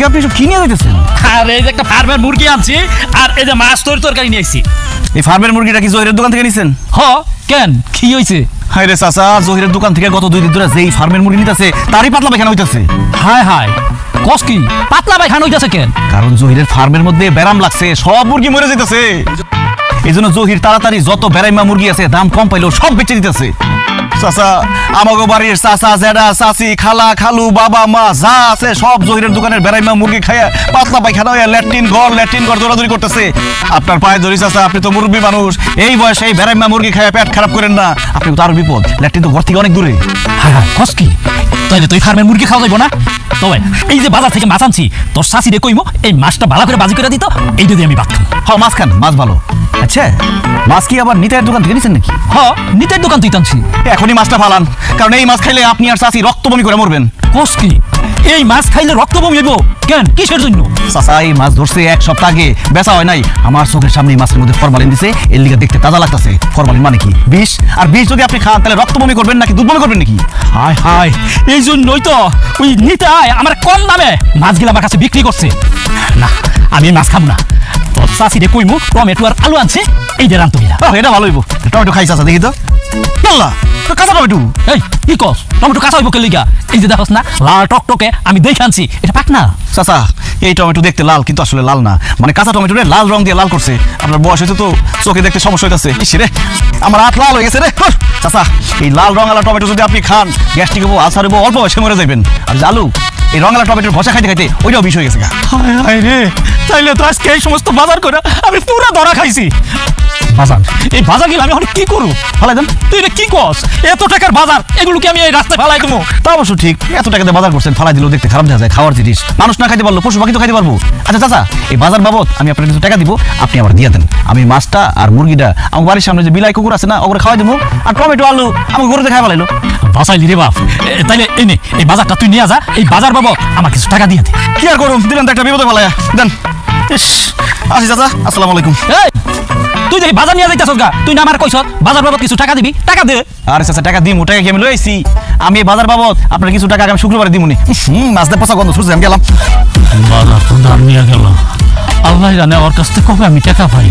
থেকে আপনি সব কি নিয়ে যাইতেছেন? আর এই যে একটা ফার্মের মুরগি আনছি আর এই যে মাছ তরকারি নিয়ে আইছি। এই ফার্মের মুরগিটা কি জহিরের দোকান থেকে নিছেন? হ, কেন কি হইছে? হায় রে চাচা, জহিরের দোকান থেকে গত 2 দিন ধরে যেই ফার্মের মুরগি নিতেছে তারই পাতলা পায়খানা হইতাছে। হায় হায়, কস কি পাতলা পায়খানা হইতাছে কেন? কারণ জহিরের ফার্মের মধ্যে ব্যারাম লাগছে, সব মুরগি মরে যাইতেছে। এই জন্য জহির তাড়াতাড়ি যত বেড়াইমা মুরগি আছে দাম কম পাইলেও সব বেচে দিতেছে। চাচা, আমাগো বাড়ির চাচা, জেডা, চাচি, খালা, খালু, বাবা, মা যা আছে সব জহিরের দোকানের বেড়াইমা মুরগি খাইয়া পাতলা পায়খানা হইয়া ল্যাট্রিন ঘর দৌড়াদৌড়ি করতেছে। আপনার পায়ে ধরি চাচা, আপনি তো মুরব্বী মানুষ, এই বয়সে এই বেড়াইমা মুরগি খাইয়া পেট খারাপ করেন না, আপনি তো আরো বিপদ। ল্যাট্রিন তো ঘর থেকে অনেক দূরে। হায় হায়, কস কি? তাইলে তুই ফার্মের মুরগি খাওয়া যাইব না? তবে এই যে বাজার থেকে মাছ আনছি, তোর চাচি রে কইমো এই মাছটা ভালো করে বাজি করে দিত, এইটা দিয়ে আমি ভাত খাবো। হ্যাঁ, মাছ খান, মাছ ভালো। আচ্ছা, মাছ কি আবার নিতাইয়ের দোকান থেকে নিছেন নাকি? হ, নিতের দোকান তুই টানছি। এখনই মাছটা ফালান, কারণ এই মাছ খাইলে আপনি আর চাচি রক্ত বমি করে মরবেন। কস কি? এই মাছ খাইলে রক্ত বমি হইব কেন? কিসের জন্য? চাচা, এই মাছ ধরছে 1 সপ্তাহ আগে, বেচা হয় নাই। আমার চোখের সামনে এই মাছের মধ্যে ফরমালিন দিছে, এর লিগে দেখতে তাজা লাগতেছে। ফরমালিন মানে কি? বিষ। আর বিষ যদি আপনি খান তাহলে রক্ত বমি করবেন নাকি দুধ বমি করবেন নাকি? হায় হায়, এই জন্যই তো ওই নিতাই আমার কম দামে মাছগুলো আমার কাছে বিক্রি করছে। না, আমি মাছ খাবো না। তোর চাচি রে কইমু টমেটো আর আলু আনছে, এই যে রান্তো গিলা। এটা ভালো হইব। টমেটো খাই চাচা, দেখি তো। আল্লাহ, তো কাঁচা টমেটো। এই কি কস? টমেটো কাঁচা হইব কে লিগা? এই যে দেখোস না লাল টকটকে, আমি দেখে আনছি, এটা পাক না। চাচা, এই টমেটো দেখতে লাল কিন্তু আসলে লাল না, মানে কাঁচা টমেটো রে লাল রং দিয়ে লাল করছে। আপনার বয়স হয়েছে তো চোখে দেখতে সমস্যা হইতাছে। ইস রে, আমার হাত লাল হয়ে গেছে রে। চাচা, এই লাল রঙালা টমেটো যদি আপনি খান, গ্যাস্ট্রিক হবো, আলসার হবো, অল্প বয়সে মরে যাবেন। আর আলু, এই রঙালা টমেটোর ভসা খাইতে খাইতে ওইটাও বিষ হয়ে গেছে। হায় হায় রে, তাইলে তো আজকে এই সমস্ত বাজার করে আমি পুরো ধরা খাইছি। বাজার, এই বাজার গেলে আমি এখন কি করবো? ফালাই দেন। তুই এটা কি কস? এত টাকার বাজার, এগুলো কি আমি এই রাস্তায় ফালাই দেবো? তা অবশ্য ঠিক, এত টাকা দিয়ে বাজার করছেন, ফালাই দিলেও দেখতে খারাপ দেখা যায়। খাওয়ার জিনিস মানুষ না খাইতে পারলো পশু পাখি তো খাইতে পারবো। আচ্ছা চাচা, এই বাজার বাবদ আমি আপনার কিছু টাকা দিব, আপনি আবার দিয়ে দেন। আমি মাছটা আর মুরগিটা আমার বাড়ির সামনে যে বিলাই কুকুর আছে না, ওগুলো খাওয়াই দেবো। আর টমেটো আলু আমাকে গরুতে খাই ফেলাইলো। বাসাইলি রে বাপ। তাইলে এই নে, এই বাজারটা তুই নিয়ে যা, এই বাজার বাবদ আমার কিছু টাকা দিয়ে দে। কি আর করুন, দিলেন তো একটা বিপদে ফেলাইয়া দেন। ইস, আসি চাচা, আসসালামু আলাইকুম। এই, তুই দেখি বাজার নিয়ে যাইতাছস গা, তুই না আমার কইছ বাজার বাবদ কিছু টাকা দিবি, টাকা দে। আরে চাচা, টাকা দিমু, টাকা কি আমি লই আইছি? আমি এই বাজার বাবদ আপনার কিছু টাকা আগামী শুক্রবারে দিমুনি। মাছ দিয়ে পচা গন্ধ শুনছি, আমি গেলাম। বাজার তো দাম নিয়ে গেল, আল্লাহ জানে ওর কাছ থেকে কবে আমি টাকা পাই।